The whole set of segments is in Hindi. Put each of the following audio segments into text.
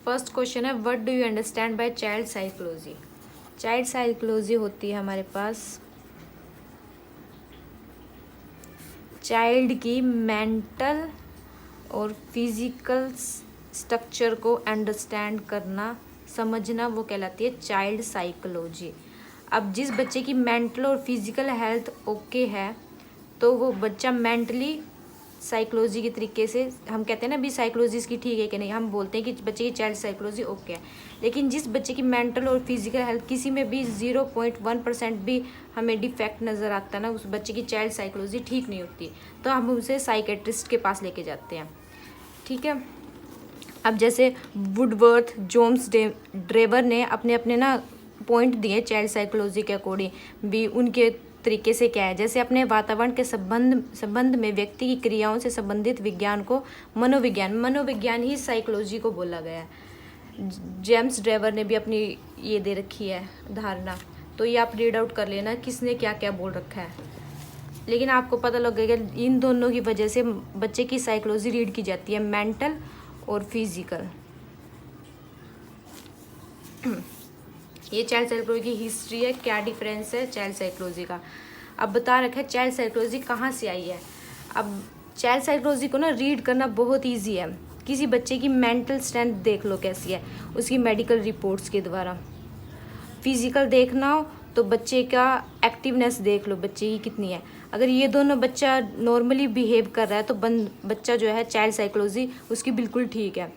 फर्स्ट क्वेश्चन है, what do you understand by child psychology. Child psychology होती है हमारे पास चाइल्ड की मेंटल और फिजिकल स्ट्रक्चर को अंडरस्टैंड करना, समझना, वो कहलाती है चाइल्ड साइकोलॉजी। अब जिस बच्चे की मेंटल और फिजिकल हेल्थ ओके है तो वो बच्चा मेंटली साइकोलॉजी के तरीके से, हम कहते हैं ना भी साइकोलॉजी इसकी ठीक है कि नहीं, हम बोलते हैं कि बच्चे की चाइल्ड साइकोलॉजी ओके है। लेकिन जिस बच्चे की मेंटल और फिजिकल हेल्थ किसी में भी 0.1% भी हमें डिफेक्ट नज़र आता है ना, उस बच्चे की चाइल्ड साइकोलॉजी ठीक नहीं होती, तो हम उसे साइकेट्रिस्ट के पास लेके जाते हैं। ठीक है। अब जैसे वुडवर्थ, जोन्स, ड्रेवर ने अपने अपने ना पॉइंट दिए चाइल्ड साइकोलॉजी के अकॉर्डिंग भी, उनके तरीके से क्या है। जैसे अपने वातावरण के संबंध में व्यक्ति की क्रियाओं से संबंधित विज्ञान को मनोविज्ञान ही साइकोलॉजी को बोला गया है। जेम्स ड्रेवर ने भी अपनी ये दे रखी है धारणा, तो ये आप रीड आउट कर लेना किसने क्या क्या बोल रखा है। लेकिन आपको पता लगेगा इन दोनों की वजह से बच्चे की साइकोलॉजी रीड की जाती है, मेंटल और फिजिकल। ये चाइल्ड साइकोलॉजी की हिस्ट्री है, क्या डिफरेंस है चाइल्ड साइकोलॉजी का। अब बता रखा है चाइल्ड साइकोलॉजी कहाँ से आई है। अब चाइल्ड साइकोलॉजी को ना रीड करना बहुत इजी है। किसी बच्चे की मेंटल स्ट्रेंथ देख लो कैसी है, उसकी मेडिकल रिपोर्ट्स के द्वारा। फिजिकल देखना हो तो बच्चे का एक्टिवनेस देख लो बच्चे की कितनी है। अगर ये दोनों बच्चा नॉर्मली बिहेव कर रहा है तो बच्चा जो है चाइल्ड साइकोलॉजी उसकी बिल्कुल ठीक है।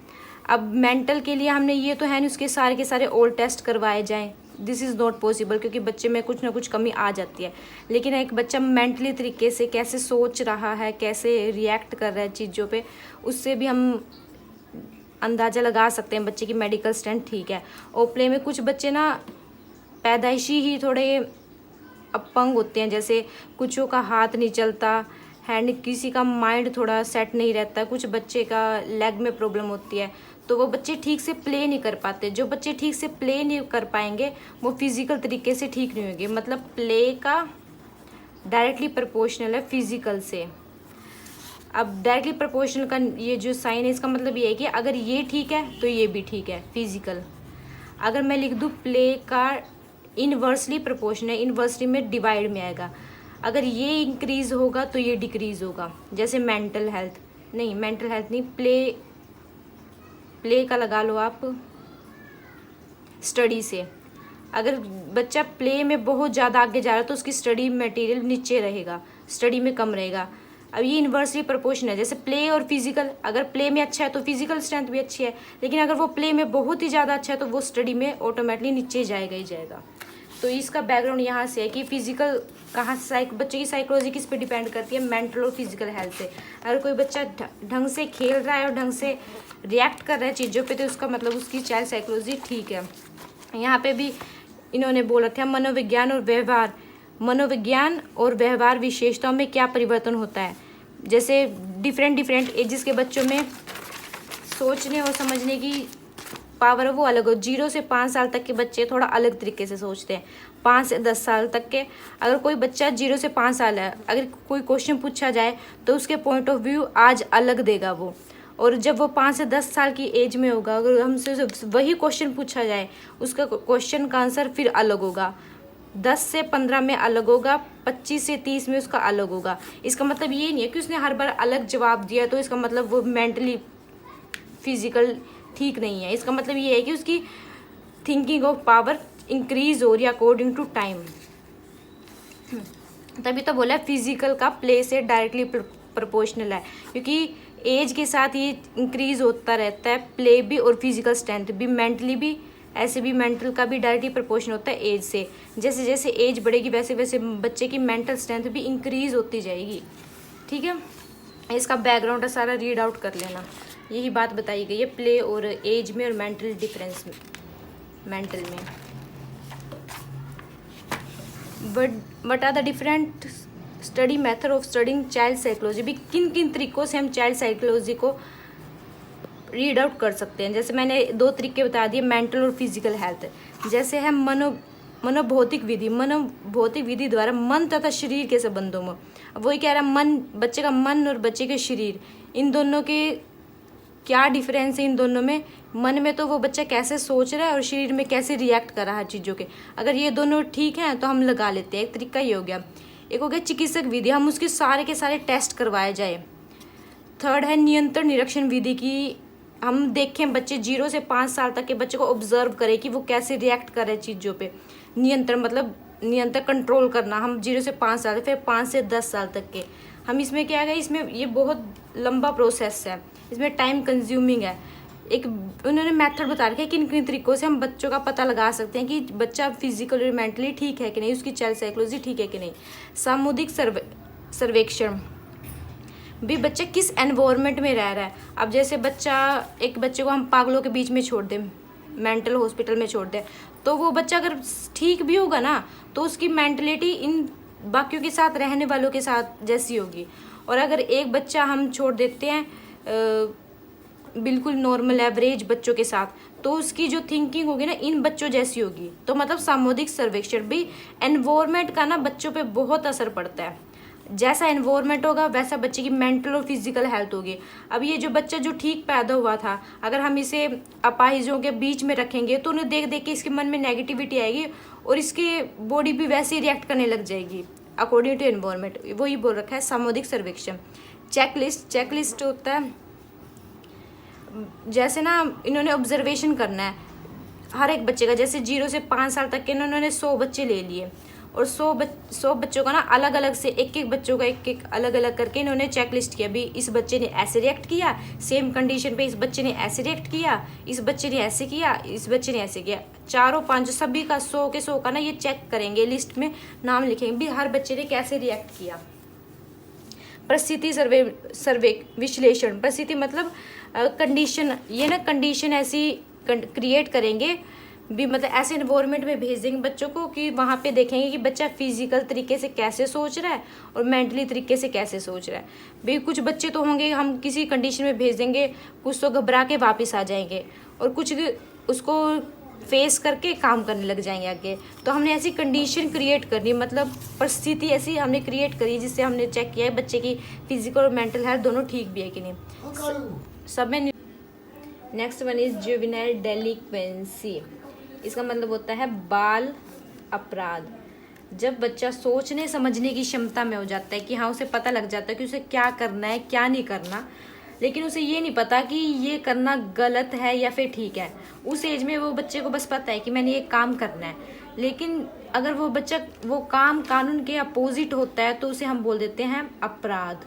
अब मेंटल के लिए हमने ये तो है नहीं उसके सारे के सारे ओल्ड टेस्ट करवाए जाएं, दिस इज़ नॉट पॉसिबल, क्योंकि बच्चे में कुछ ना कुछ कमी आ जाती है। लेकिन एक बच्चा मेंटली तरीके से कैसे सोच रहा है, कैसे रिएक्ट कर रहा है चीज़ों पे, उससे भी हम अंदाज़ा लगा सकते हैं बच्चे की मेडिकल स्ट्रेंथ ठीक है। और प्ले में कुछ बच्चे ना पैदाइशी ही थोड़े अपंग होते हैं, जैसे कुछों का हाथ नहीं चलता, हैंड, किसी का माइंड थोड़ा सेट नहीं रहता, कुछ बच्चे का लेग में प्रॉब्लम होती है, तो वो बच्चे ठीक से प्ले नहीं कर पाते। जो बच्चे ठीक से प्ले नहीं कर पाएंगे वो फिजिकल तरीके से ठीक नहीं होंगे। मतलब प्ले का डायरेक्टली प्रोपोर्शनल है फिजिकल से। अब डायरेक्टली प्रोपोर्शनल का ये जो साइन है इसका मतलब ये है कि अगर ये ठीक है तो ये भी ठीक है फिजिकल। अगर मैं लिख दूँ प्ले का इनवर्सली प्रोपोर्शनल है, इनवर्सली में डिवाइड में आएगा, अगर ये इंक्रीज होगा तो ये डिक्रीज होगा। जैसे मेंटल हेल्थ नहीं, प्ले का लगा लो आप स्टडी से। अगर बच्चा प्ले में बहुत ज़्यादा आगे जा रहा है तो उसकी स्टडी मटेरियल नीचे रहेगा, स्टडी में कम रहेगा। अब ये इन्वर्सली प्रोपोर्शनल है। जैसे प्ले और फिजिकल, अगर प्ले में अच्छा है तो फिजिकल स्ट्रेंथ भी अच्छी है, लेकिन अगर वो प्ले में बहुत ही ज़्यादा अच्छा है तो वो स्टडी में ऑटोमेटिकली नीचे जाएगा ही जाएगा। तो इसका बैकग्राउंड यहाँ से है कि फिजिकल कहाँ से, बच्चे की साइकोलॉजी किस पे डिपेंड करती है, मेंटल और फिजिकल हेल्थ से। अगर कोई बच्चा ढंग से खेल रहा है और ढंग से रिएक्ट कर रहा है चीज़ों पे तो उसका मतलब उसकी चाइल्ड साइकोलॉजी ठीक है। यहाँ पे भी इन्होंने बोल रखा है मनोविज्ञान और व्यवहार विशेषताओं में क्या परिवर्तन होता है। जैसे डिफरेंट एजेस के बच्चों में सोचने और समझने की पावर है वो अलग हो। 0 से 5 साल तक के बच्चे थोड़ा अलग तरीके से सोचते हैं, 5 से 10 साल तक के। अगर कोई बच्चा 0 से 5 साल है, अगर कोई क्वेश्चन पूछा जाए तो उसके पॉइंट ऑफ व्यू आज अलग देगा वो। और जब वो 5 से 10 साल की एज में होगा, अगर हमसे वही क्वेश्चन पूछा जाए उसका क्वेश्चन का आंसर फिर अलग होगा। 10 से 15 में अलग होगा, 25 से 30 में उसका अलग होगा। इसका मतलब ये नहीं है कि उसने हर बार अलग जवाब दिया तो इसका मतलब वो मेंटली फिजिकल ठीक नहीं है। इसका मतलब ये है कि उसकी थिंकिंग ऑफ पावर इंक्रीज हो रही है अकॉर्डिंग टू टाइम। तभी तो बोला फिजिकल का प्ले से डायरेक्टली प्रोपोर्शनल है, क्योंकि एज के साथ ये इंक्रीज होता रहता है प्ले भी और फिजिकल स्ट्रेंथ भी, मेंटली भी ऐसे भी मेंटल का भी डायरेक्टली प्रोपोर्शन होता है एज से। जैसे जैसे एज बढ़ेगी वैसे वैसे बच्चे की मेंटल स्ट्रेंथ भी इंक्रीज होती जाएगी। ठीक है, इसका बैकग्राउंड है सारा रीड आउट कर लेना। यही बात बताई गई है प्ले और एज में और मेंटल डिफरेंस में, मेंटल में। What are the different study method of studying child psychology. भी किन किन तरीक़ों से हम चाइल्ड साइकोलॉजी को रीड आउट कर सकते हैं। जैसे मैंने 2 तरीके बता दिए, मेंटल और फिजिकल हेल्थ। जैसे है मनोभौतिक विधि द्वारा मन तथा शरीर के संबंधों में। वही कह रहा है मन, बच्चे का मन और बच्चे के शरीर, इन दोनों के क्या डिफरेंस है इन दोनों में। मन में तो वो बच्चा कैसे सोच रहा है और शरीर में कैसे रिएक्ट कर रहा है चीज़ों के, अगर ये दोनों ठीक हैं तो हम लगा लेते हैं। एक तरीका ये हो गया। एक हो गया चिकित्सक विधि, हम उसके सारे के सारे टेस्ट करवाए जाए। थर्ड है नियंत्रण निरीक्षण विधि की, हम देखें बच्चे 0 से 5 साल तक के बच्चे को ऑब्जर्व करें कि वो कैसे रिएक्ट कर रहे हैं चीज़ों पे। नियंत्रण मतलब नियंत्रण कंट्रोल करना, हम 0 से 5 साल, फिर 5 से 10 साल तक के। हम इसमें क्या है, इसमें ये बहुत लंबा प्रोसेस है, इसमें टाइम कंज्यूमिंग है। एक उन्होंने मेथड बता रखा है किन किन तरीकों से हम बच्चों का पता लगा सकते हैं कि बच्चा फिजिकल और मेंटली ठीक है कि नहीं, उसकी चाइल्ड साइकोलॉजी ठीक है कि नहीं। सामुदायिक सर्वेक्षण भी बच्चा किस एनवायरनमेंट में रह रहा है। अब जैसे एक बच्चे को हम पागलों के बीच में छोड़ दें, मेंटल हॉस्पिटल में छोड़ दें, तो वो बच्चा अगर ठीक भी होगा ना तो उसकी मेंटलिटी इन बाकियों के साथ रहने वालों के साथ जैसी होगी। और अगर एक बच्चा हम छोड़ देते हैं बिल्कुल नॉर्मल एवरेज बच्चों के साथ, तो उसकी जो थिंकिंग होगी ना इन बच्चों जैसी होगी। तो मतलब सामुदायिक सर्वेक्षण भी एनवायरनमेंट का ना बच्चों पे बहुत असर पड़ता है। जैसा एनवायरनमेंट होगा वैसा बच्चे की मेंटल और फिजिकल हेल्थ होगी। अब ये जो बच्चा जो ठीक पैदा हुआ था, अगर हम इसे अपाहिजों के बीच में रखेंगे तो उन्हें देख देख के इसके मन में नेगेटिविटी आएगी और इसकी बॉडी भी वैसे ही रिएक्ट करने लग जाएगी अकॉर्डिंग टू एनवायरनमेंट। वही बोल रखा है सामुदायिक सर्वेक्षण। चेकलिस्ट होता है, जैसे ना इन्होंने ऑब्जर्वेशन करना है हर एक बच्चे का। जैसे 0 से 5 साल तक के इन्होंने 100 बच्चे ले लिए और 100 बच्चों का ना अलग अलग से एक बच्चों का एक अलग अलग करके इन्होंने चेक लिस्ट किया। भी इस बच्चे ने ऐसे रिएक्ट किया, सेम कंडीशन पे इस बच्चे ने ऐसे रिएक्ट किया, इस बच्चे ने ऐसे किया, इस बच्चे ने ऐसे किया। 4 5 सभी का 100 के 100 का ना ये चेक करेंगे, लिस्ट में नाम लिखेंगे भी हर बच्चे ने कैसे रिएक्ट किया। परिस्थिति सर्वे विश्लेषण, परिस्थिति मतलब कंडीशन, ये ना कंडीशन ऐसी क्रिएट करेंगे भी, मतलब ऐसे इन्वायरमेंट में भेज देंगे बच्चों को कि वहाँ पे देखेंगे कि बच्चा फिजिकल तरीके से कैसे सोच रहा है और मेंटली तरीके से कैसे सोच रहा है। भी कुछ बच्चे तो होंगे हम किसी कंडीशन में भेज देंगे, कुछ तो घबरा के वापस आ जाएंगे और कुछ उसको फेस करके काम करने लग जाएंगे आगे। तो हमने ऐसी कंडीशन क्रिएट करनी, मतलब परिस्थिति ऐसी हमने क्रिएट करी जिससे हमने चेक किया है बच्चे की फिजिकल और मेंटल हेल्थ दोनों ठीक भी है कि नहीं। सब में नेक्स्ट वन इज जुवेनाइल डेलिक्वेंसी। इसका मतलब होता है बाल अपराध। जब बच्चा सोचने समझने की क्षमता में हो जाता है कि हाँ उसे पता लग जाता है कि उसे क्या करना है क्या नहीं करना, लेकिन उसे ये नहीं पता कि ये करना गलत है या फिर ठीक है। उस एज में वो बच्चे को बस पता है कि मैंने ये काम करना है, लेकिन अगर वो बच्चा वो काम कानून के अपोजिट होता है तो उसे हम बोल देते हैं अपराध।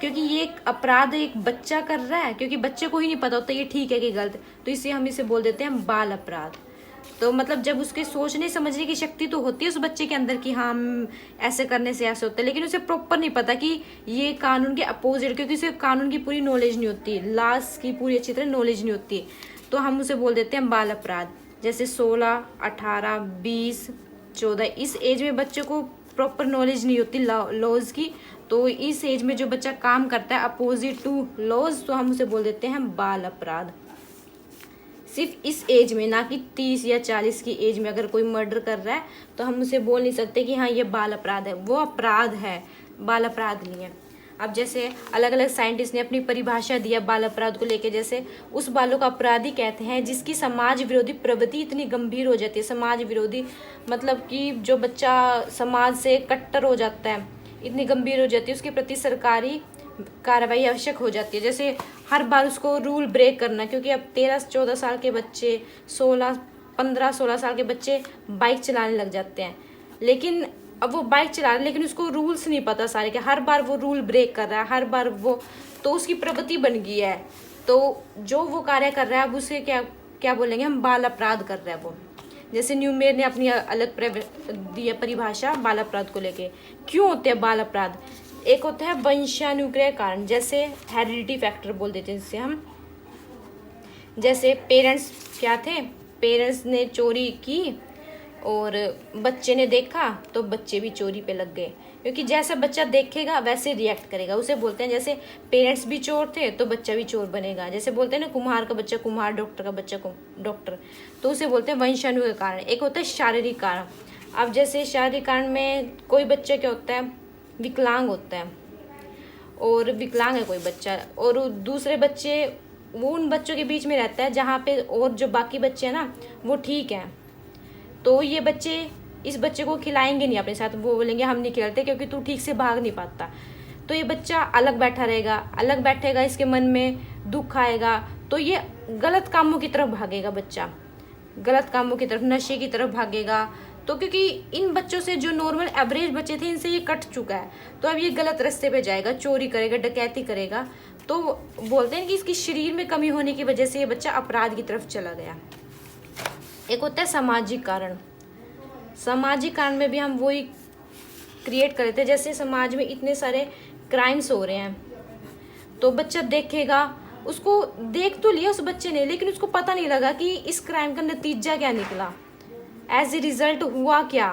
क्योंकि ये एक अपराध एक बच्चा कर रहा है, क्योंकि बच्चे को ही नहीं पता होता ये ठीक है कि गलत, तो इससे हम इसे बोल देते हैं बाल अपराध। तो मतलब जब उसके सोचने समझने की शक्ति तो होती है उस बच्चे के अंदर कि हाँ ऐसे करने से ऐसे होता है, लेकिन उसे प्रॉपर नहीं पता कि ये कानून के अपोजिट, क्योंकि उसे कानून की पूरी नॉलेज नहीं होती, लॉस की पूरी अच्छी तरह नॉलेज नहीं होती, तो हम उसे बोल देते हैं बाल अपराध। जैसे 16, 18, 20, 14 इस एज में बच्चे को प्रॉपर नॉलेज नहीं होती लॉज की, तो इस एज में जो बच्चा काम करता है अपोजिट टू लॉज, तो हम उसे बोल देते हैं बाल अपराध। सिर्फ इस एज में, ना कि 30 या 40 की एज में अगर कोई मर्डर कर रहा है तो हम उसे बोल नहीं सकते कि हाँ ये बाल अपराध है, वो अपराध है, बाल अपराध नहीं है। अब जैसे अलग अलग साइंटिस्ट ने अपनी परिभाषा दिया बाल अपराध को लेके, जैसे उस बालों का अपराधी कहते हैं जिसकी समाज विरोधी प्रवृत्ति इतनी गंभीर हो जाती है। समाज विरोधी मतलब कि जो बच्चा समाज से कट्टर हो जाता है, इतनी गंभीर हो जाती है, उसके प्रति सरकारी कार्रवाई आवश्यक हो जाती है। जैसे हर बार उसको रूल ब्रेक करना, क्योंकि अब 13-14 साल के बच्चे, 15-16 साल के बच्चे बाइक चलाने लग जाते हैं, लेकिन अब वो बाइक चला रहा है लेकिन उसको रूल्स नहीं पता सारे के, हर बार वो रूल ब्रेक कर रहा है, हर बार वो, तो उसकी प्रवृत्ति बन गई है, तो जो वो कार्य कर रहा है अब उसे क्या बोलेंगे हम, बाल अपराध कर रहा है वो। जैसे न्यूमेर ने अपनी अलग दिया परिभाषा बाल अपराध को लेके। क्यों होते हैं बाल अपराध? एक होता है वंशानुक्रय कारण, जैसे हेरिडिटी फैक्टर बोल देते हैं जिससे हम, जैसे पेरेंट्स क्या थे, पेरेंट्स ने चोरी की और बच्चे ने देखा तो बच्चे भी चोरी पे लग गए, क्योंकि जैसा बच्चा देखेगा वैसे रिएक्ट करेगा। उसे बोलते हैं जैसे पेरेंट्स भी चोर थे तो बच्चा भी चोर बनेगा। जैसे बोलते हैं ना कुम्हार का बच्चा कुम्हार, डॉक्टर का बच्चा डॉक्टर, तो उसे बोलते हैं वंशाणु के कारण। एक होता है शारीरिक कारण। अब जैसे शारीरिक कारण में कोई बच्चा क्या होता है, विकलांग होता है, और विकलांग है कोई बच्चा और दूसरे बच्चे वो उन बच्चों के बीच में रहता है जहाँ पे और जो बाकी बच्चे हैं ना वो ठीक हैं, तो ये बच्चे इस बच्चे को खिलाएंगे नहीं अपने साथ, वो बोलेंगे हम नहीं खिलाते क्योंकि तू ठीक से भाग नहीं पाता। तो ये बच्चा अलग बैठा रहेगा, अलग बैठेगा, इसके मन में दुख आएगा, तो ये गलत कामों की तरफ भागेगा बच्चा, गलत कामों की तरफ, नशे की तरफ भागेगा। तो क्योंकि इन बच्चों से जो नॉर्मल एवरेज बच्चे थे इनसे ये कट चुका है, तो अब ये गलत रास्ते पे जाएगा, चोरी करेगा, डकैती करेगा। तो बोलते हैं कि इसकी शरीर में कमी होने की वजह से ये बच्चा अपराध की तरफ चला गया। एक होता है सामाजिक कारण। सामाजिक कारण में भी हम वही क्रिएट कर लेते हैं, जैसे समाज में इतने सारे क्राइम्स हो रहे हैं तो बच्चा देखेगा, उसको देख तो लिया उस बच्चे ने, लेकिन उसको पता नहीं लगा कि इस क्राइम का नतीजा क्या निकला, एज ए रिजल्ट हुआ क्या।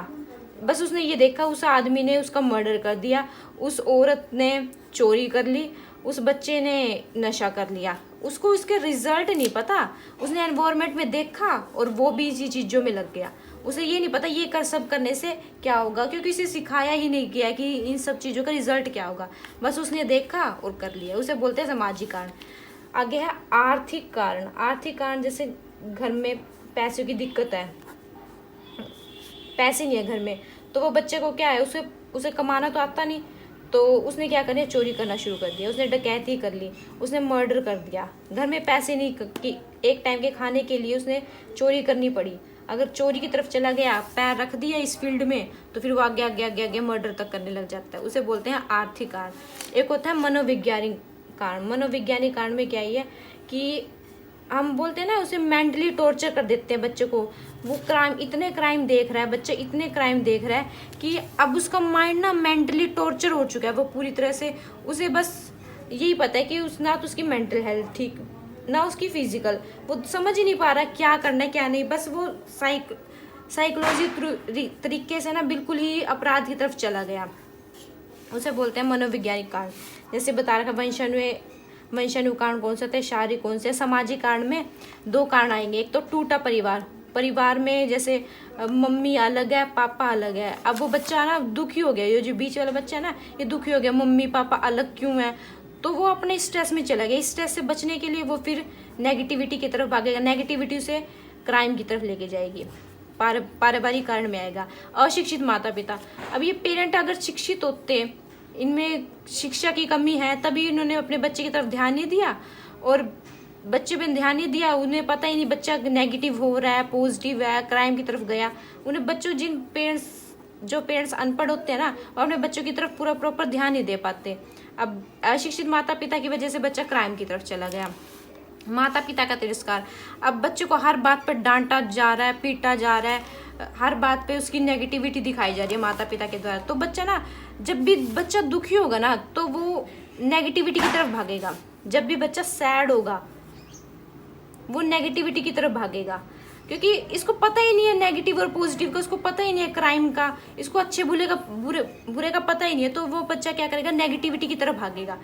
बस उसने ये देखा उस आदमी ने उसका मर्डर कर दिया, उस औरत ने चोरी कर ली, उस बच्चे ने नशा कर लिया, उसको इसके रिजल्ट नहीं पता। उसने एनवायरनमेंट में देखा और वो भी इसी चीज़ों में लग गया। उसे ये नहीं पता ये सब करने से क्या होगा, क्योंकि इसे सिखाया ही नहीं गया कि इन सब चीज़ों का रिजल्ट क्या होगा। बस उसने देखा और कर लिया, उसे बोलते हैं सामाजिक कारण। आगे है आर्थिक कारण। आर्थिक कारण जैसे घर में पैसों की दिक्कत है, पैसे नहीं है घर में, तो वो बच्चे को क्या है, उसे कमाना तो आता नहीं, तो उसने क्या करना, चोरी करना शुरू कर दिया, उसने डकैती कर ली, उसने मर्डर कर दिया। घर में पैसे नहीं कि एक टाइम के खाने के लिए उसने चोरी करनी पड़ी। अगर चोरी की तरफ चला गया, पैर रख दिया इस फील्ड में, तो फिर वो आगे आगे आगे आगे मर्डर तक करने लग जाता है। उसे बोलते हैं आर्थिक कारण। एक होता है मनोवैज्ञानिक कारण। मनोवैज्ञानिक कारण में क्या है कि हम बोलते हैं ना, उसे मेंटली टॉर्चर कर देते हैं बच्चे को। वो इतने क्राइम देख रहा है बच्चा, इतने क्राइम देख रहा है कि अब उसका माइंड ना मेंटली टॉर्चर हो चुका है। वो पूरी तरह से, उसे बस यही पता है कि ना तो उसकी मेंटल हेल्थ ठीक, ना उसकी फिजिकल, वो समझ ही नहीं पा रहा क्या करना है क्या नहीं। बस वो साइकोलॉजी तरीके से ना बिल्कुल ही अपराध की तरफ चला गया। उसे बोलते हैं मनोवैज्ञानिक कारण। जैसे बता रखा वंशाणु कारण कौन सा था, शारीरिक कौन से। सामाजिक कारण में 2 कारण आएंगे। एक तो टूटा परिवार में जैसे मम्मी अलग है, पापा अलग है। अब वो बच्चा ना दुखी हो गया, ये जो बीच वाला बच्चा है ना, ये दुखी हो गया, मम्मी पापा अलग क्यों है, तो वो अपने स्ट्रेस में चला गया। स्ट्रेस से बचने के लिए वो फिर नेगेटिविटी की तरफ भागेगा, नेगेटिविटी से क्राइम की तरफ लेके जाएगी। पारिवारिक कारण में आएगा अशिक्षित माता पिता। अब ये पेरेंट अगर शिक्षित होते, इनमें शिक्षा की कमी है, तभी इन्होंने अपने बच्चे की तरफ ध्यान नहीं दिया, और बच्चे पे ध्यान नहीं दिया, उन्हें पता ही नहीं बच्चा नेगेटिव हो रहा है, पॉजिटिव है, क्राइम की तरफ गया। उन्हें बच्चों जो पेरेंट्स अनपढ़ होते हैं ना, वो अपने बच्चों की तरफ पूरा प्रॉपर ध्यान नहीं दे पाते। अब अशिक्षित माता पिता की वजह से बच्चा क्राइम की तरफ चला गया। माता पिता का तिरस्कार। अब बच्चे को हर बात पर डांटा जा रहा है, पीटा जा रहा है, हर बात पे उसकी नेगेटिविटी दिखाई जा रही है माता पिता के द्वारा। तो बच्चा ना, जब भी बच्चा दुखी होगा ना, तो वो नेगेटिविटी की तरफ भागेगा। जब भी बच्चा सैड होगा, वो नेगेटिविटी की तरफ भागेगा, क्योंकि इसको पता ही नहीं है नेगेटिव और पॉजिटिव का, उसको पता ही नहीं है क्राइम का, इसको अच्छे बुरे का पता ही नहीं है। तो वो बच्चा क्या करेगा, नेगेटिविटी की तरफ भागेगा।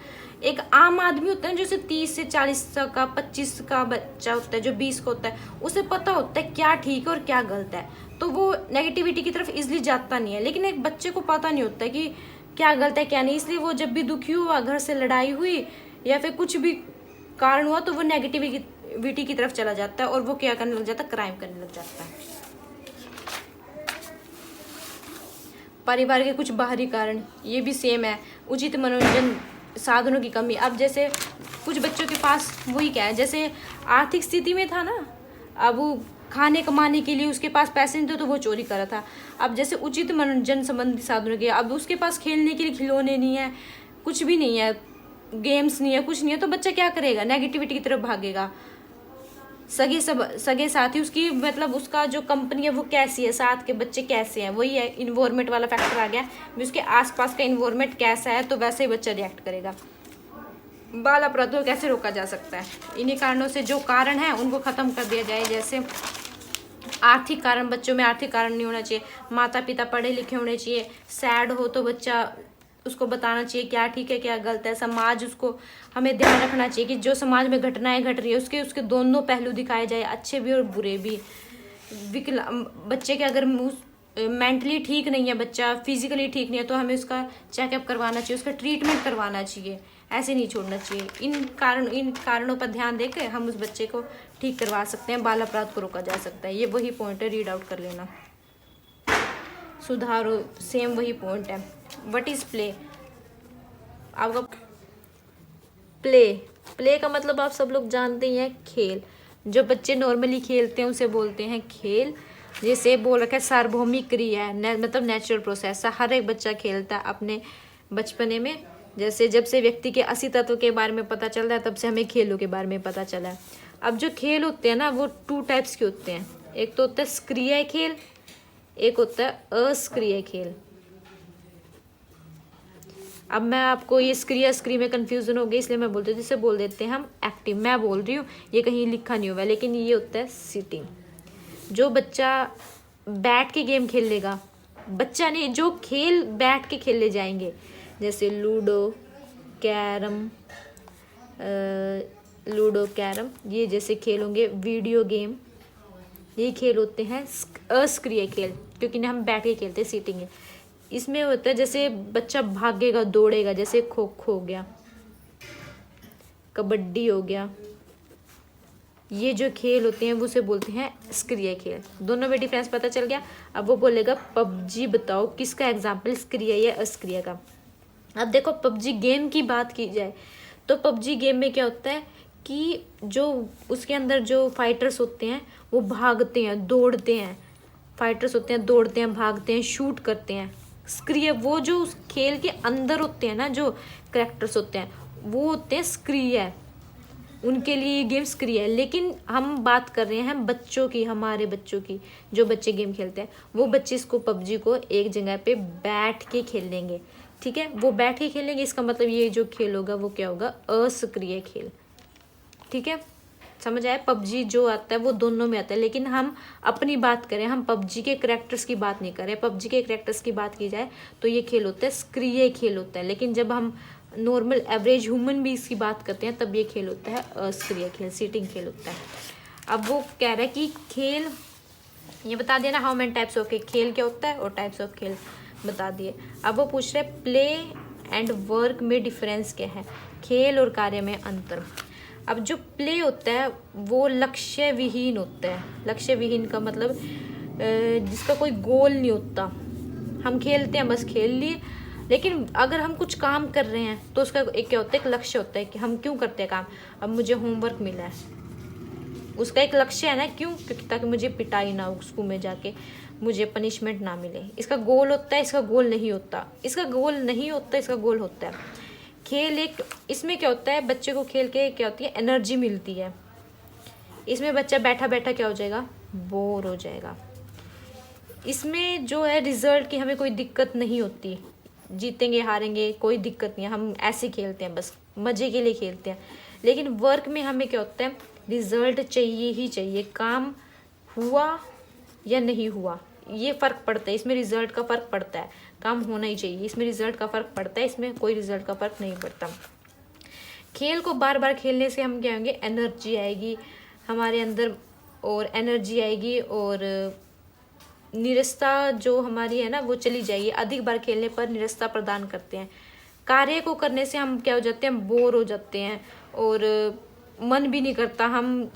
एक आम आदमी होता है जैसे 30 से 40 का 25 का बच्चा होता है, जो 20 का होता है, उसे पता होता है क्या ठीक है और क्या गलत है, तो वो नेगेटिविटी की तरफ इजिली जाता नहीं है। लेकिन एक बच्चे को पता नहीं होता कि क्या गलत है क्या नहीं, इसलिए वो जब भी दुखी हुआ, घर से लड़ाई हुई या फिर कुछ भी कारण हुआ, तो वो नेगेटिविटी की तरफ चला जाता है और वो क्या करने लग जाता है, क्राइम करने लग जाता है। परिवार के कुछ बाहरी कारण, ये भी सेम है। उचित मनोरंजन साधनों की कमी। अब जैसे कुछ बच्चों के पास वही क्या है, जैसे आर्थिक स्थिति में था ना, अब वो खाने कमाने के लिए उसके पास पैसे नहीं थे, तो वो चोरी कर रहा था। अब जैसे उचित मनोरंजन संबंधी साधनों के, अब उसके पास खेलने के लिए खिलौने नहीं है, कुछ भी नहीं है, गेम्स नहीं है, कुछ नहीं है, तो बच्चा क्या करेगा, नेगेटिविटी की तरफ भागेगा। सगे साथी उसकी, मतलब उसका जो कंपनी है वो कैसी है, साथ के बच्चे कैसे हैं, वही है, इन्वायरमेंट वाला फैक्टर आ गया। उसके आसपास का इन्वायरमेंट कैसा है, तो वैसे ही बच्चा रिएक्ट करेगा। बाल अपराधों को कैसे रोका जा सकता है, इन्हीं कारणों से जो कारण है उनको ख़त्म कर दिया जाए। जैसे आर्थिक कारण, बच्चों में आर्थिक कारण नहीं होना चाहिए, माता पिता पढ़े लिखे होने चाहिए, सैड हो तो बच्चा उसको बताना चाहिए क्या ठीक है क्या गलत है। समाज, उसको हमें ध्यान रखना चाहिए कि जो समाज में घटनाएं घट रही है उसके दोनों पहलू दिखाए जाए, अच्छे भी और बुरे भी। बच्चे के अगर मेंटली ठीक नहीं है, बच्चा फिजिकली ठीक नहीं है, तो हमें उसका चेकअप करवाना चाहिए, उसका ट्रीटमेंट करवाना चाहिए। ऐसे नहीं छोड़ना चाहिए। इन कारणों पर ध्यान देकर हम उस बच्चे को ठीक करवा सकते हैं, बाल अपराध को रोका जा सकता है। ये वही पॉइंट है, रीड आउट कर लेना। सुधारो, सेम वही पॉइंट है। What is play? आपका प्ले का मतलब आप सब लोग जानते ही हैं, खेल। जो बच्चे नॉर्मली खेलते हैं उसे बोलते हैं खेल। जैसे बोल रखा है सार्वभौमिक क्रिया है, मतलब नेचुरल प्रोसेस। हर एक बच्चा खेलता है अपने बचपने में। जैसे जब से व्यक्ति के 80 तत्व के बारे में पता चल रहा है, तब से हमें खेलों के बारे में पता चला है। अब जो खेल होते हैं ना, वो 2 टाइप्स के होते हैं। एक तो होता है सक्रिय खेल, एक होता है अस्क्रिय खेल। अब मैं आपको ये सक्रिय में कंफ्यूजन हो गई, इसलिए मैं बोलती हूँ, जिसे बोल देते हैं हम एक्टिव। मैं बोल रही हूँ, ये कहीं लिखा नहीं हुआ है, लेकिन ये होता है सिटिंग। जो बच्चा बैठ के गेम खेल लेगा, बच्चा नहीं, जो खेल बैठ के खेले जाएंगे, जैसे लूडो, कैरम, ये जैसे खेल होंगे, वीडियो गेम, ये खेल होते हैं अस्क्रिय खेल, क्योंकि ना हम बैठ के खेलते हैं, सीटिंग है। इसमें होता है जैसे बच्चा भागेगा, दौड़ेगा, जैसे खो खो हो गया, कबड्डी हो गया, ये जो खेल होते हैं वो उसे बोलते हैं सक्रिय खेल। दोनों में डिफरेंस पता चल गया। अब वो बोलेगा पबजी बताओ किसका एग्जाम्पल सक्रिय या अस्क्रिय का। अब देखो, पबजी गेम की बात की जाए तो पबजी गेम में क्या होता है कि जो उसके अंदर जो फाइटर्स होते हैं वो भागते हैं, दौड़ते हैं। फाइटर्स होते हैं, दौड़ते हैं, भागते हैं, शूट करते हैं। सक्रिय वो जो उस खेल के अंदर होते हैं ना, जो कैरेक्टर्स होते हैं वो होते हैं सक्रिय, उनके लिए ये गेम सक्रिय है। लेकिन हम बात कर रहे हैं बच्चों की, हमारे बच्चों की, जो बच्चे गेम खेलते हैं, वो बच्चे इसको पबजी को एक जगह पे बैठ के खेलेंगे। ठीक है, वो बैठ के खेलेंगे, इसका मतलब ये जो खेल होगा वो क्या होगा, असक्रिय खेल। ठीक है, समझ आया? पबजी जो आता है वो दोनों में आता है, लेकिन हम अपनी बात करें, हम पबजी के करैक्टर्स की बात नहीं कर रहे। पबजी के करैक्टर्स की बात की जाए तो ये खेल होता है सक्रिय खेल होता है, लेकिन जब हम नॉर्मल एवरेज ह्यूमन बीइंग्स की बात करते हैं तब ये खेल होता है अस्क्रिय खेल, सीटिंग खेल होता है। अब वो कह रहा है कि खेल, ये बता दिया ना हाउ मेनी टाइप्स ऑफ खेल क्या होता है और टाइप्स ऑफ खेल बता दिए। अब वो पूछ रहे प्ले एंड वर्क में डिफरेंस क्या है, खेल और कार्य में अंतर। अब जो प्ले होता है वो लक्ष्य विहीन होता है। लक्ष्य विहीन का मतलब जिसका कोई गोल नहीं होता। हम खेलते हैं, बस खेल लिए, लेकिन अगर हम कुछ काम कर रहे हैं तो उसका एक क्या होता है, एक लक्ष्य होता है कि हम क्यों करते हैं काम। अब मुझे होमवर्क मिला है, उसका एक लक्ष्य है ना, क्यों, क्योंकि ताकि मुझे पिटाई ना हो स्कूल में जाके, मुझे पनिशमेंट ना मिले। इसका गोल होता है, इसका गोल नहीं होता, इसका गोल नहीं होता, इसका गोल होता है। खेल एक, इसमें क्या होता है, बच्चे को खेल के क्या होती है, एनर्जी मिलती है। इसमें बच्चा बैठा बैठा क्या हो जाएगा, बोर हो जाएगा। इसमें जो है रिजल्ट की हमें कोई दिक्कत नहीं होती, जीतेंगे हारेंगे कोई दिक्कत नहीं है, हम ऐसे खेलते हैं, बस मज़े के लिए खेलते हैं। लेकिन वर्क में हमें क्या होता है, रिजल्ट चाहिए ही चाहिए, काम हुआ या नहीं हुआ ये फ़र्क पड़ता है, इसमें रिजल्ट का फ़र्क पड़ता है। काम होना ही चाहिए, इसमें रिजल्ट का फ़र्क पड़ता है, इसमें कोई रिजल्ट का फ़र्क नहीं पड़ता। खेल को बार बार खेलने से हम क्या होंगे, एनर्जी आएगी हमारे अंदर, और एनर्जी आएगी और निरस्ता जो हमारी है ना वो चली जाएगी। अधिक बार खेलने पर निरस्ता प्रदान करते हैं। कार्य को करने से हम क्या हो जाते हैं, बोर हो जाते हैं और मन भी नहीं करता, हम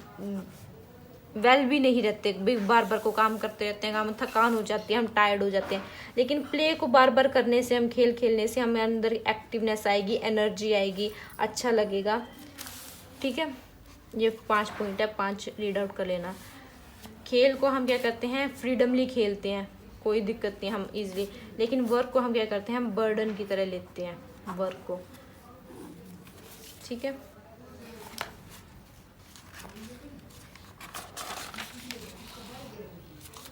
वेल भी नहीं रहते, बार बार को काम करते रहते हैं, काम थकान हो जाती है, हम टायर्ड हो जाते हैं। लेकिन प्ले को बार बार करने से, हम खेल खेलने से हमें अंदर एक्टिवनेस आएगी, एनर्जी आएगी, अच्छा लगेगा। ठीक है, ये 5 पॉइंट है, 5 रीड आउट कर लेना। खेल को हम क्या करते हैं, फ्रीडमली खेलते हैं, कोई दिक्कत नहीं, हम इजीली। लेकिन वर्क को हम क्या करते हैं, हम बर्डन की तरह लेते हैं वर्क को। ठीक है,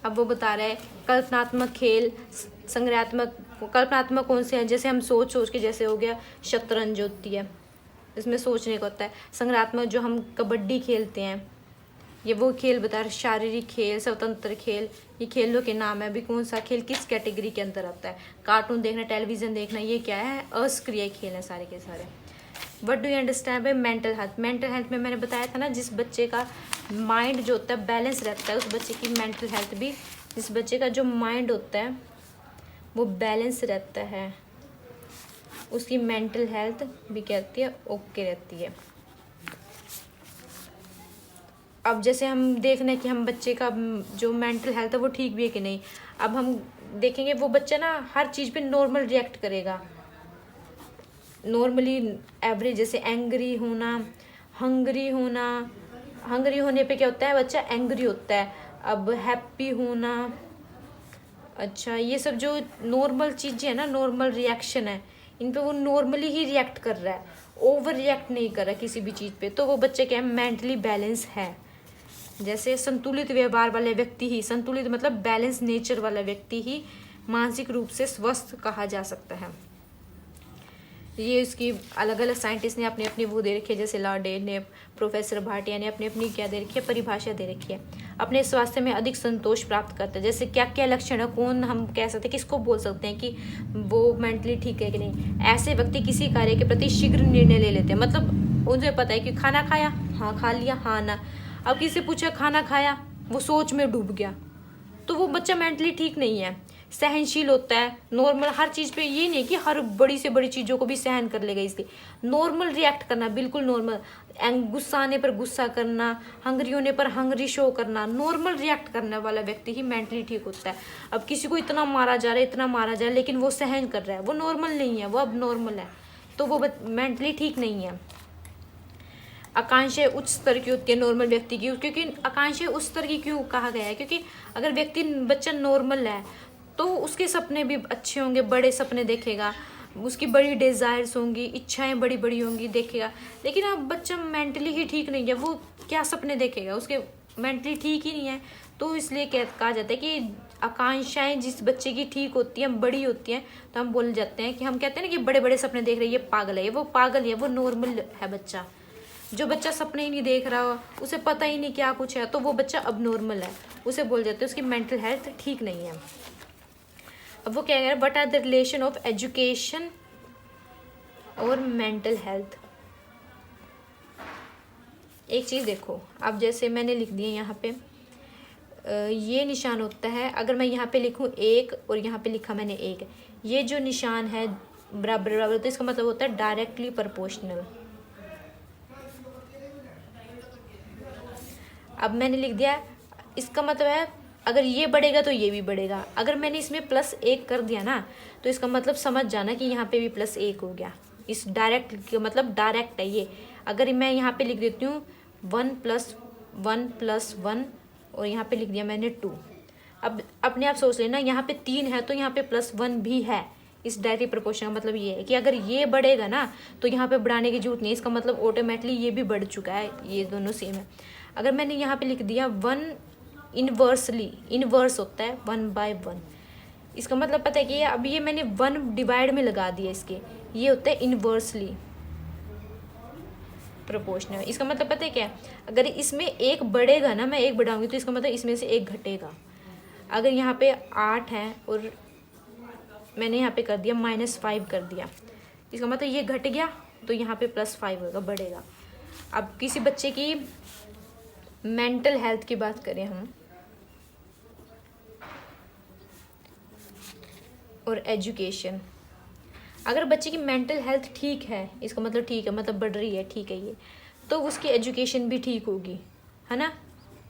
अब वो बता रहा है कल्पनात्मक खेल, संग्रहात्मक। कल्पनात्मक कौन से हैं, जैसे हम सोच के, जैसे हो गया शतरंज होती है, इसमें सोचने का होता है। संग्रहात्मक जो हम कबड्डी खेलते हैं, ये वो खेल बता रहे। शारीरिक खेल, स्वतंत्र खेल, ये खेलों के नाम है। अभी कौन सा खेल किस कैटेगरी के अंदर आता है। कार्टून देखना, टेलीविज़न देखना, ये क्या है, अस्क्रिय खेल है सारे के सारे। What do you understand by mental health. Mental health में मैंने बताया था ना, जिस बच्चे का माइंड जो होता है बैलेंस रहता है, उस बच्चे की मेंटल हेल्थ भी, जिस बच्चे का जो माइंड होता है वो बैलेंस रहता है, उसकी मेंटल हेल्थ भी कहती है ओके रहती है। अब जैसे हम देख रहे हैं कि हम बच्चे का जो मेंटल हेल्थ है वो ठीक भी है कि नहीं। अब हम देखेंगे वो बच्चा ना हर चीज़ पे नॉर्मल रिएक्ट करेगा, नॉर्मली एवरेज, जैसे एंग्री होना, हंग्री होना। हंग्री होने पे क्या होता है, बच्चा एंग्री होता है। अब हैप्पी होना, अच्छा ये सब जो नॉर्मल चीज़ें हैं ना, नॉर्मल रिएक्शन है, इन पे वो नॉर्मली ही रिएक्ट कर रहा है, ओवर रिएक्ट नहीं कर रहा किसी भी चीज़ पे, तो वो बच्चे क्या है, मेंटली बैलेंस है। जैसे संतुलित व्यवहार वाले व्यक्ति ही, संतुलित मतलब बैलेंस नेचर वाला व्यक्ति ही मानसिक रूप से स्वस्थ कहा जा सकता है। ये इसकी अलग अलग साइंटिस्ट ने अपनी अपनी वो दे रखी है, जैसे लाडे ने, प्रोफेसर भाटिया ने अपनी अपनी क्या दे रखी है, परिभाषा दे रखी है। अपने स्वास्थ्य में अधिक संतोष प्राप्त करते हैं, जैसे क्या क्या लक्षण है, कौन हम कह सकते हैं, किसको बोल सकते हैं कि वो मेंटली ठीक है कि नहीं। ऐसे व्यक्ति किसी कार्य के प्रति शीघ्र निर्णय ले लेते हैं, मतलब उन्हें पता है कि खाना खाया, हाँ खा लिया, हाँ ना। अब किसी से पूछा खाना खाया, वो सोच में डूब गया, तो वो बच्चा मेंटली ठीक नहीं है। सहनशील होता है, नॉर्मल हर चीज़ पे, ये नहीं है कि हर बड़ी से बड़ी चीज़ों को भी सहन कर लेगा, इसलिए नॉर्मल रिएक्ट करना, बिल्कुल नॉर्मल। गुस्सा आने पर गुस्सा करना, हंगरी होने पर हंगरी शो करना, नॉर्मल रिएक्ट करने वाला व्यक्ति ही मेंटली ठीक होता है। अब किसी को इतना मारा जा रहा है, इतना मारा जा रहा है, लेकिन वो सहन कर रहा है, वो नॉर्मल नहीं है, वो अब नॉर्मल है, तो वो मेंटली ठीक नहीं है। आकांक्षाएं उच्च स्तर की होती है नॉर्मल व्यक्ति की, क्योंकि आकांक्षाएं उच्च स्तर की क्यों कहा गया है, क्योंकि अगर व्यक्ति बच्चा नॉर्मल है तो उसके सपने भी अच्छे होंगे, बड़े सपने देखेगा, उसकी बड़ी डिज़ायर्स होंगी, इच्छाएं बड़ी बड़ी होंगी, देखेगा। लेकिन अब बच्चा मेंटली ही ठीक नहीं है, वो क्या सपने देखेगा, उसके मेंटली ठीक ही नहीं है। तो इसलिए कहा जाता है कि आकांक्षाएं जिस बच्चे की ठीक होती हैं, बड़ी होती हैं, तो हम बोल जाते हैं कि, हम कहते हैं ना कि बड़े बड़े सपने देख रही है, ये पागल है, वो पागल है, वो नॉर्मल है बच्चा। जो बच्चा सपने ही नहीं देख रहा हो, उसे पता ही नहीं क्या कुछ है, तो वो बच्चा अब नॉर्मल है, उसे बोल जाते हैं उसकी मेंटल हेल्थ ठीक नहीं है। अब वो क्या कह रहे हैं, what are the relation of education और मेंटल हेल्थ। एक चीज़ देखो, अब जैसे मैंने लिख दिया यहाँ पे, ये निशान होता है, अगर मैं यहाँ पे लिखूँ एक और यहाँ पे लिखा मैंने एक, ये जो निशान है बराबर बराबर, तो इसका मतलब होता है डायरेक्टली प्रोपोर्शनल। अब मैंने लिख दिया, इसका मतलब है अगर ये बढ़ेगा तो ये भी बढ़ेगा। अगर मैंने इसमें +1 कर दिया ना, तो इसका मतलब समझ जाना कि यहाँ पे भी +1 हो गया। इस डायरेक्ट मतलब डायरेक्ट है ये। अगर मैं यहाँ पे लिख देती हूँ 1 + 1 + 1 और यहाँ पे लिख दिया मैंने 2। अब अपने आप सोच लेना, यहाँ पे 3 है तो यहाँ पे +1 भी है। इस डायरेक्टली प्रोपोर्शन का मतलब ये है कि अगर ये बढ़ेगा ना तो यहाँ पे बढ़ाने की जरूरत नहीं है, इसका मतलब ऑटोमेटिकली ये भी बढ़ चुका है, ये दोनों सेम है। अगर मैंने यहाँ पे लिख दिया 1 इनवर्सली, इनवर्स होता है 1/1, इसका मतलब पता है कि अब ये मैंने 1 डिवाइड में लगा दिया इसके, ये होता है इनवर्सली प्रोपोर्शनल। इसका मतलब पता है क्या है, अगर इसमें 1 बढ़ेगा ना, मैं 1 बढ़ाऊंगी तो इसका मतलब इसमें से 1 घटेगा। अगर यहाँ पे 8 है और मैंने यहाँ पे कर दिया -5 कर दिया, इसका मतलब ये घट गया तो यहाँ पे +5 होगा, बढ़ेगा। अब किसी बच्चे की मेंटल हेल्थ की बात करें हम, और एजुकेशन, अगर बच्चे की मेंटल हेल्थ ठीक है, इसका मतलब ठीक है, मतलब बढ़ रही है, ठीक है ये, तो उसकी एजुकेशन भी ठीक होगी, है ना,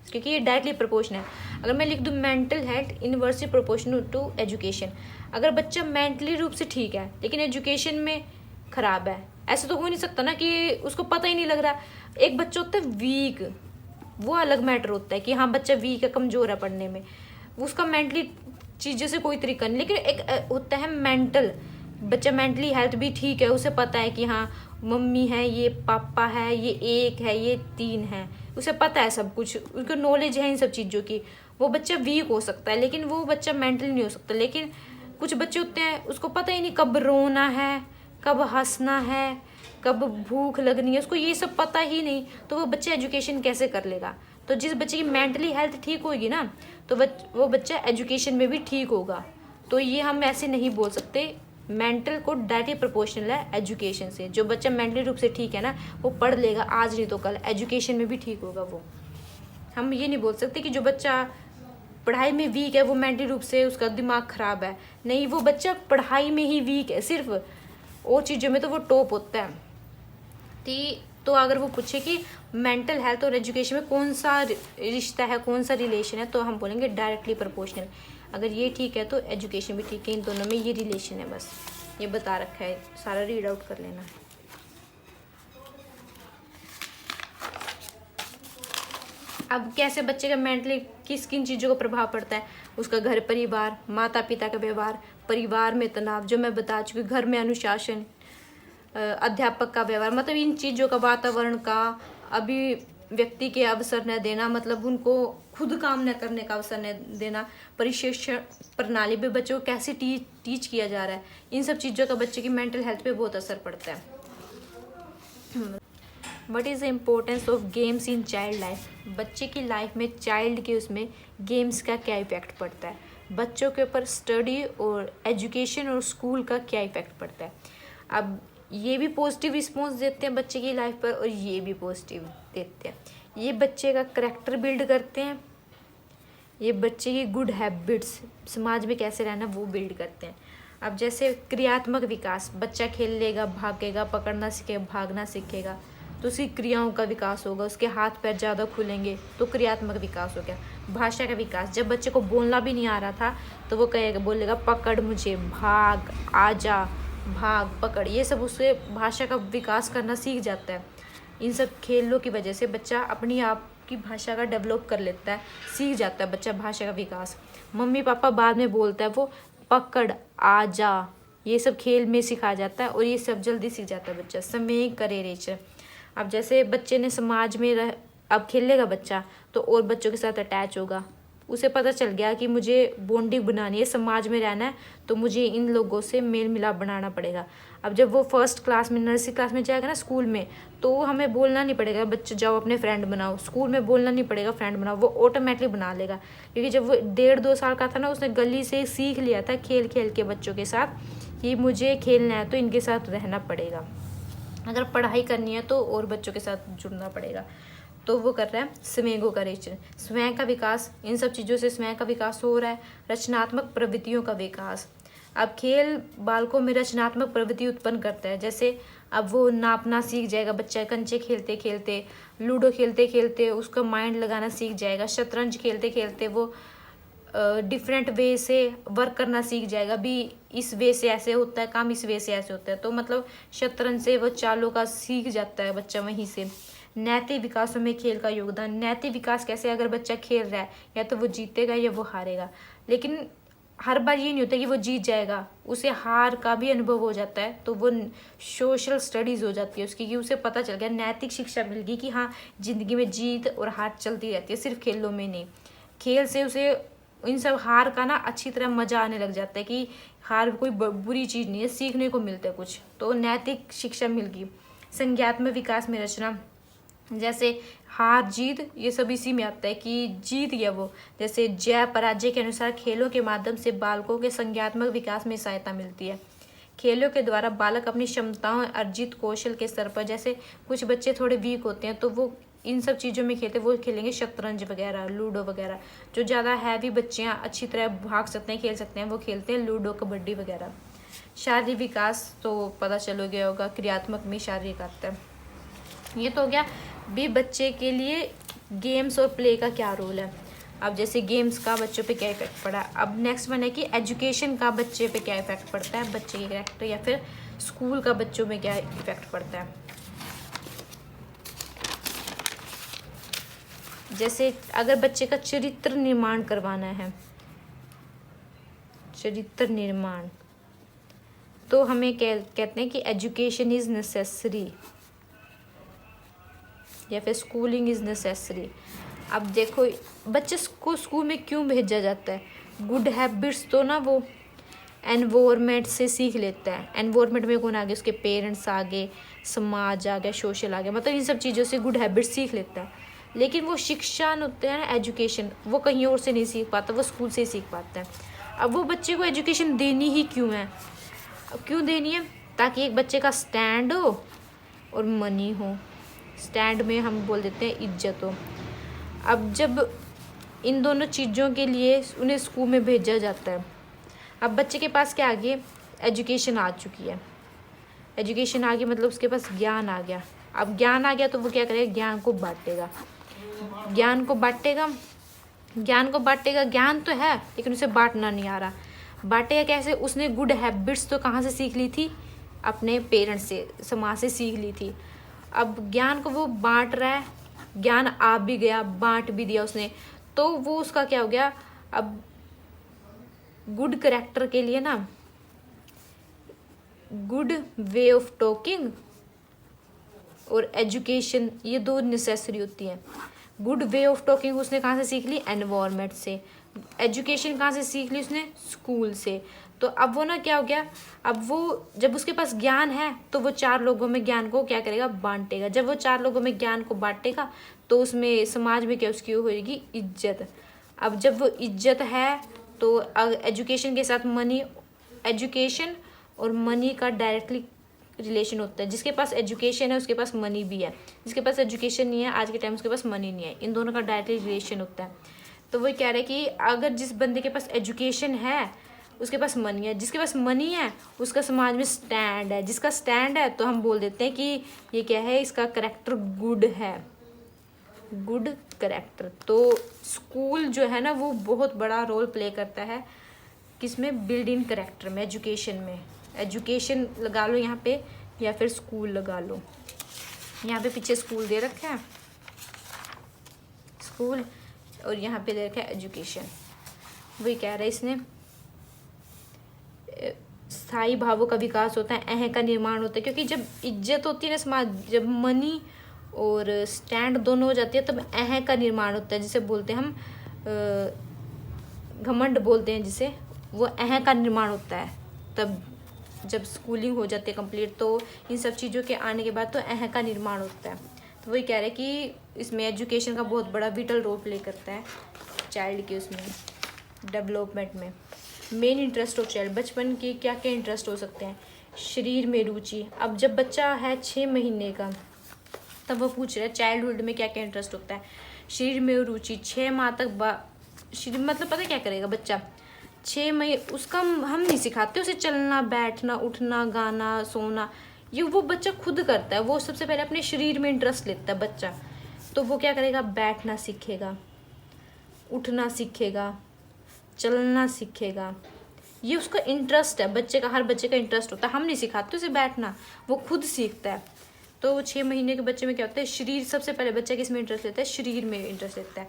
क्योंकि ये डायरेक्टली प्रोपोर्शनल है। अगर मैं लिख दूँ mental health inversely proportional to education, अगर बच्चा मेंटली रूप से ठीक है लेकिन एजुकेशन में ख़राब है, ऐसे तो हो नहीं सकता ना कि उसको पता ही नहीं लग रहा। एक बच्चा होता है वीक, वो अलग मैटर होता है कि हाँ बच्चा वीक है, कमज़ोर है पढ़ने में, उसका मेंटली चीज़ों से कोई तरीका नहीं। लेकिन एक होता है मेंटल, बच्चा मेंटली हेल्थ भी ठीक है, उसे पता है कि हाँ मम्मी है, ये पापा है, ये 1 है, ये 3 है, उसे पता है सब कुछ, उसको नॉलेज है इन सब चीज़ों की। वो बच्चा वीक हो सकता है लेकिन वो बच्चा मेंटली नहीं हो सकता। लेकिन कुछ बच्चे होते हैं उसको पता ही नहीं कब रोना है, कब हंसना है, कब भूख लगनी है, उसको ये सब पता ही नहीं, तो वो बच्चा एजुकेशन कैसे कर लेगा। तो जिस बच्चे की मेंटली हेल्थ ठीक होगी ना, तो वो बच्चा एजुकेशन में भी ठीक होगा। तो ये हम ऐसे नहीं बोल सकते, मेंटल को डायरेक्टली प्रोपोर्शनल है एजुकेशन से। जो बच्चा मेंटली रूप से ठीक है ना, वो पढ़ लेगा, आज नहीं तो कल एजुकेशन में भी ठीक होगा वो। हम ये नहीं बोल सकते कि जो बच्चा पढ़ाई में वीक है वो मेंटली रूप से उसका दिमाग ख़राब है, नहीं, वो बच्चा पढ़ाई में ही वीक है सिर्फ, और चीज़ों में तो वो टॉप होता है। तो अगर वो पूछे कि मेंटल हेल्थ और एजुकेशन में कौन सा रिश्ता है, कौन सा रिलेशन है, तो हम बोलेंगे डायरेक्टली प्रोपोर्शनल। अगर ये ठीक है तो एजुकेशन भी ठीक है, इन दोनों में ये रिलेशन है। बस ये बता रखा है, सारा रीड आउट कर लेना। अब कैसे बच्चे का मेंटली किस किन चीज़ों का प्रभाव पड़ता है, उसका घर परिवार, माता पिता का व्यवहार, परिवार में तनाव जो मैं बता चुकी, घर में अनुशासन, अध्यापक का व्यवहार, मतलब इन चीज़ों का, वातावरण का, अभी व्यक्ति के अवसर न देना, मतलब उनको खुद काम न करने का अवसर न देना, प्रशिक्षण प्रणाली पे बच्चों को कैसे टीच किया जा रहा है, इन सब चीज़ों का बच्चे की मेंटल हेल्थ पे बहुत असर पड़ता है। What is the importance of games in child life, बच्चे की लाइफ में, चाइल्ड के उसमें गेम्स का क्या इफेक्ट पड़ता है, बच्चों के ऊपर स्टडी और एजुकेशन और स्कूल का क्या इफेक्ट पड़ता है। अब ये भी पॉजिटिव रिस्पॉन्स देते हैं बच्चे की लाइफ पर और ये भी पॉजिटिव देते हैं। ये बच्चे का करैक्टर बिल्ड करते हैं, ये बच्चे की गुड हैबिट्स, समाज में कैसे रहना, वो बिल्ड करते हैं। अब जैसे क्रियात्मक विकास, बच्चा खेलेगा, भागेगा, पकड़ना सीखेगा, भागना सीखेगा तो उसकी क्रियाओं का विकास होगा, उसके हाथ पैर ज़्यादा खुलेंगे तो क्रियात्मक विकास हो गया। भाषा का विकास, जब बच्चे को बोलना भी नहीं आ रहा था तो वो कहेगा, बोलेगा पकड़ मुझे, भाग, आजा, भाग, पकड़, ये सब उससे भाषा का विकास करना सीख जाता है। इन सब खेलों की वजह से बच्चा अपनी आप की भाषा का डेवलप कर लेता है, सीख जाता है बच्चा भाषा का विकास। मम्मी पापा बाद में बोलता है, वो पकड़, आजा, ये सब खेल में सिखाया जाता है और ये सब जल्दी सीख जाता है बच्चा। संवेग करे रेचर, अब जैसे बच्चे ने समाज में अब खेलेगा बच्चा तो और बच्चों के साथ अटैच होगा, उसे पता चल गया कि मुझे बॉन्डिंग बनानी है, समाज में रहना है तो मुझे इन लोगों से मेल मिलाप बनाना पड़ेगा। अब जब वो फर्स्ट क्लास में, नर्सरी क्लास में जाएगा ना, स्कूल में, तो हमें बोलना नहीं पड़ेगा बच्चे जाओ अपने फ्रेंड बनाओ, स्कूल में बोलना नहीं पड़ेगा फ्रेंड बनाओ, वो ऑटोमेटिकली बना लेगा। क्योंकि जब वो 1.5-2 साल का था ना, उसने गली से सीख लिया था खेल खेल के बच्चों के साथ कि मुझे खेलना है तो इनके साथ रहना पड़ेगा। अगर पढ़ाई करनी है तो और बच्चों के साथ जुड़ना पड़ेगा। तो वो कर रहा है संवेगों का रेचन, स्वयं का विकास, इन सब चीज़ों से स्वयं का विकास हो रहा है। रचनात्मक प्रवृत्तियों का विकास, अब खेल बालकों में रचनात्मक प्रवृत्ति उत्पन्न करता है। जैसे अब वो नापना सीख जाएगा बच्चा, कंचे खेलते खेलते, लूडो खेलते खेलते उसका माइंड लगाना सीख जाएगा, शतरंज खेलते खेलते वो डिफरेंट वे से वर्क करना सीख जाएगा, भी इस वे से ऐसे होता है काम, इस वे से ऐसे होता है, तो मतलब शतरंज से वो चालों का सीख जाता है बच्चा वहीं से। नैतिक विकासों में खेल का योगदान, नैतिक विकास कैसे, अगर बच्चा खेल रहा है या तो वो जीतेगा या वो हारेगा, लेकिन हर बार ये नहीं होता कि वो जीत जाएगा, उसे हार का भी अनुभव हो जाता है, तो वो सोशल स्टडीज़ हो जाती है उसकी, कि उसे पता चल गया, नैतिक शिक्षा मिल गई कि हाँ जिंदगी में जीत और हार चलती रहती है, सिर्फ खेलों में नहीं। खेल से उसे इन सब हार का ना अच्छी तरह मजा आने लग जाता है कि हार कोई बुरी चीज़ नहीं है, सीखने को मिलता है कुछ, तो नैतिक शिक्षा मिल गई। संज्ञात्मक विकास में रचना, जैसे हार जीत ये सब इसी में आता है कि जीत गया वो, जैसे जय पराजय के अनुसार खेलों के माध्यम से बालकों के संज्ञात्मक विकास में सहायता मिलती है। खेलों के द्वारा बालक अपनी क्षमताओं, अर्जित कौशल के स्तर पर, जैसे कुछ बच्चे थोड़े वीक होते हैं तो वो इन सब चीज़ों में खेलते, वो खेलेंगे शतरंज वगैरह, लूडो वगैरह। जो ज़्यादा हैवी बच्चे हैं, अच्छी तरह भाग सकते हैं, खेल सकते हैं, वो खेलते हैं लूडो, कबड्डी वगैरह। शारीरिक विकास तो पता चल गया होगा, क्रियात्मक में शारीरिक आता है। ये तो हो गया भी बच्चे के लिए गेम्स और प्ले का क्या रोल है। अब जैसे गेम्स का बच्चों पे क्या इफेक्ट पड़ा, अब नेक्स्ट वन है कि एजुकेशन का बच्चे पे क्या इफेक्ट पड़ता है, बच्चे के कैरेक्टर या फिर स्कूल का बच्चों में क्या इफेक्ट पड़ता है। जैसे अगर बच्चे का चरित्र निर्माण करवाना है, चरित्र निर्माण, तो हमें कहते हैं कि एजुकेशन इज़ नेसेसरी या फिर स्कूलिंग इज़ नेसेसरी। अब देखो बच्चे को स्कूल में क्यों भेजा जाता है, गुड हैबिट्स तो ना वो एनवायरनमेंट से सीख लेता है। एनवायरनमेंट में कौन आ गया, उसके पेरेंट्स आ गए, समाज आ गया, सोशल आ गया, मतलब इन सब चीज़ों से गुड हैबिट्स सीख लेता है। लेकिन वो शिक्षा होते हैं ना, एजुकेशन, वो कहीं और से नहीं सीख पाता, वो स्कूल से ही सीख पाता है। अब वो बच्चे को एजुकेशन देनी ही क्यों है, क्यों देनी है, ताकि एक बच्चे का स्टैंड हो और मनी हो। स्टैंड में हम बोल देते हैं इज्जत हो। अब जब इन दोनों चीज़ों के लिए उन्हें स्कूल में भेजा जाता है, अब बच्चे के पास क्या आ गई, एजुकेशन आ चुकी है, एजुकेशन आ गया मतलब उसके पास ज्ञान आ गया। अब ज्ञान आ गया तो वो क्या करेगा, ज्ञान को बांटेगा। ज्ञान को बांटेगा, ज्ञान को बांटेगा, ज्ञान तो है लेकिन उसे बांटना नहीं आ रहा। बांटेगा कैसे, उसने गुड हैबिट्स तो कहाँ से सीख ली थी, अपने पेरेंट्स से, समाज से सीख ली थी। अब ज्ञान को वो बांट रहा है, ज्ञान आ भी गया, बांट भी दिया उसने, तो वो उसका क्या हो गया, अब गुड कैरेक्टर के लिए ना गुड वे ऑफ टॉकिंग और एजुकेशन, ये दो नेसेसरी होती हैं। गुड वे ऑफ टॉकिंग उसने कहाँ से सीख ली, एनवायरनमेंट से। एजुकेशन कहाँ से सीख ली उसने, स्कूल से। तो अब वो ना क्या हो गया, अब वो जब उसके पास ज्ञान है तो वो 4 लोगों में ज्ञान को क्या करेगा, बांटेगा। जब वो 4 लोगों में ज्ञान को बांटेगा तो उसमें समाज में क्या उसकी होगी, इज्जत। अब जब वो इज्जत है तो एजुकेशन के साथ मनी, एजुकेशन और मनी का डायरेक्टली रिलेशन होता है। जिसके पास एजुकेशन है उसके पास मनी भी है, जिसके पास एजुकेशन नहीं है आज के टाइम उसके पास मनी नहीं है, इन दोनों का डायरेक्टली रिलेशन होता है। तो वो कह रहे हैं कि अगर जिस बंदे के पास एजुकेशन है उसके पास मनी है, जिसके पास मनी है उसका समाज में स्टैंड है, जिसका स्टैंड है तो हम बोल देते हैं कि ये क्या है, इसका करेक्टर गुड है, गुड करेक्टर। तो स्कूल जो है ना वो बहुत बड़ा रोल प्ले करता है किसमें, बिल्डिंग करेक्टर में, एजुकेशन में। एजुकेशन लगा लो यहाँ पे या फिर स्कूल लगा लो। यहाँ पे पीछे स्कूल दे रखा है, स्कूल, और यहाँ पे दे रखा है एजुकेशन। वही कह रहा है इसने, स्थायी भावों का विकास होता है, अह का निर्माण होता है। क्योंकि जब इज्जत होती है ना समाज, जब मनी और स्टैंड दोनों हो जाती है तब अह का निर्माण होता है, जिसे बोलते हैं हम घमंड बोलते हैं जिसे, वो अह का निर्माण होता है। तब जब स्कूलिंग हो जाती है कंप्लीट तो इन सब चीज़ों के आने के बाद तो अह का निर्माण होता है। तो वही कह रहे हैं कि इसमें एजुकेशन का बहुत बड़ा विटल रोल प्ले करता है चाइल्ड के उसमें डेवलपमेंट में। मेन इंटरेस्ट ऑफ चाइल्ड, बचपन के क्या क्या इंटरेस्ट हो सकते हैं, शरीर में रुचि। अब जब बच्चा है 6 महीने का तब वो पूछ रहा है चाइल्डहुड में क्या क्या इंटरेस्ट होता है। शरीर में रुचि, 6 माह तक शरीर मतलब पता क्या करेगा बच्चा, 6 महीने उसका हम नहीं सिखाते उसे चलना, बैठना, उठना, गाना, सोना, ये वो बच्चा खुद करता है। वो सबसे पहले अपने शरीर में इंटरेस्ट लेता है बच्चा, तो वो क्या करेगा, बैठना सीखेगा, उठना सीखेगा, चलना सीखेगा। ये उसका इंटरेस्ट है बच्चे का, हर बच्चे का इंटरेस्ट होता है। हम नहीं सिखाते उसे बैठना, वो खुद सीखता है। तो 6 महीने के बच्चे में क्या होता है, शरीर, सबसे पहले बच्चा किस में इंटरेस्ट लेता है, शरीर में इंटरेस्ट लेता है।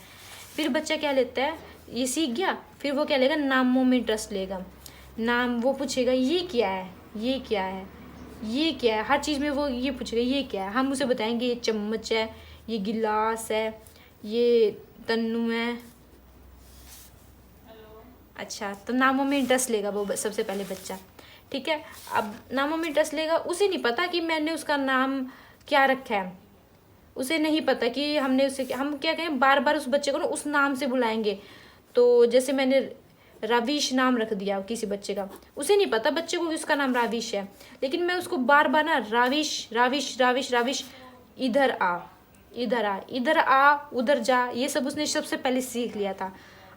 फिर बच्चा क्या लेता है, ये सीख गया, फिर वो क्या लेगा, नामों में इंटरेस्ट लेगा। नाम वो पूछेगा ये क्या है, ये क्या है, ये क्या है, हर चीज़ में वो ये पूछेगा ये क्या है। हम उसे बताएंगे ये चम्मच है, ये गिलास है, ये तन्नू है। अच्छा, तो नामों में इंटरेस्ट लेगा वो सबसे पहले बच्चा, ठीक है। अब नामों में इंटरेस्ट लेगा, उसे नहीं पता कि मैंने उसका नाम क्या रखा है, उसे नहीं पता कि हमने उसे, हम क्या कहें, बार बार उस बच्चे को ना उस नाम से बुलाएंगे। तो जैसे मैंने राविश नाम रख दिया किसी बच्चे का, उसे नहीं पता बच्चे को कि उसका नाम राविश है, लेकिन मैं उसको बार बार ना राविश राविश राविश राविश, इधर आ, इधर आ, इधर आ, उधर जा, ये सब उसने सबसे पहले सीख लिया था।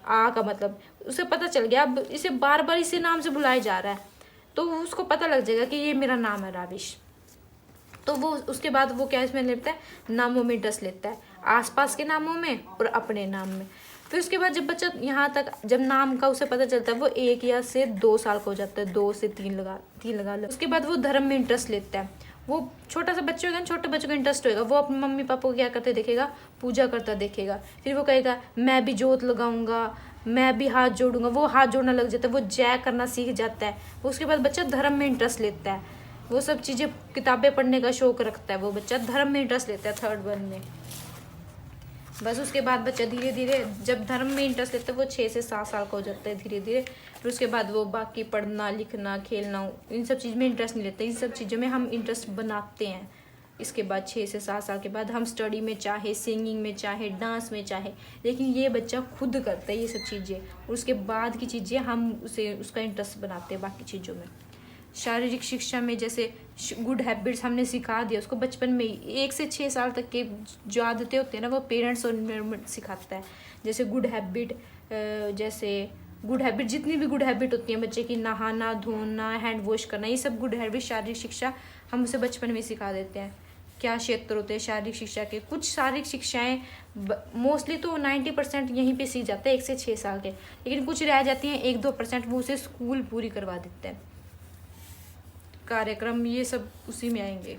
आ का मतलब उसे पता चल गया, अब इसे बार बार इसी नाम से बुलाया जा रहा है तो उसको पता लग जाएगा कि ये मेरा नाम है राविश। तो वो उसके बाद वो क्या इसमें लेता है, नामों में इंटरेस्ट लेता है, आसपास के नामों में और अपने नाम में। फिर उसके बाद जब बच्चा यहाँ तक, जब नाम का उसे पता चलता है, वो 1 या से 2 साल का हो जाता है, 2 से 3 लगा लो। उसके बाद वो धर्म में इंटरेस्ट लेता है। वो छोटा सा बच्चा होगा, छोटे बच्चों का इंटरेस्ट होगा, वो अपने मम्मी पापा को क्या करते देखेगा, पूजा करता देखेगा। फिर वो कहेगा मैं भी जोत लगाऊंगा, मैं भी हाथ जोड़ूंगा, वो हाथ जोड़ना लग जाता है, वो जय करना सीख जाता है। उसके बाद बच्चा धर्म में इंटरेस्ट लेता है, वो सब चीज़ें, किताबें पढ़ने का शौक रखता है, वो बच्चा धर्म में इंटरेस्ट लेता है 3rd 1 में। बस उसके बाद बच्चा धीरे धीरे जब धर्म में इंटरेस्ट लेता है वो 6 से 7 साल का हो जाता है धीरे धीरे। फिर उसके बाद वो बाकी पढ़ना, लिखना, खेलना, इन सब चीज़ में इंटरेस्ट नहीं लेता। इन सब चीज़ों में हम इंटरेस्ट बनाते हैं। इसके बाद 6 से 7 साल के बाद हम स्टडी में, चाहे सिंगिंग में, चाहे डांस में, चाहे, लेकिन ये बच्चा खुद करता है ये सब चीज़ें। उसके बाद की चीज़ें हम उसे उसका इंटरेस्ट बनाते हैं बाकी चीज़ों में। शारीरिक शिक्षा में जैसे गुड हैबिट्स हमने सिखा दिया उसको बचपन में ही। 1 से 6 साल तक के जो आदतें होती हैं ना वो पेरेंट्स और एनवायरनमेंट सिखाता है। जैसे गुड हैबिट, जैसे गुड हैबिट, जितनी भी गुड हैबिट होती हैं बच्चे की, नहाना, धोना, हैंड वॉश करना, ये सब गुड हैबिट, शारीरिक शिक्षा हम उसे बचपन में सिखा देते हैं। क्या क्षेत्र होते हैं शारीरिक शिक्षा के? कुछ शारीरिक शिक्षाएं मोस्टली तो 90% यहीं पे सीख जाते हैं 1 से 6 साल के, लेकिन कुछ रह जाती हैं 1-2%, वो उसे स्कूल पूरी करवा देते हैं। कार्यक्रम ये सब उसी में आएंगे।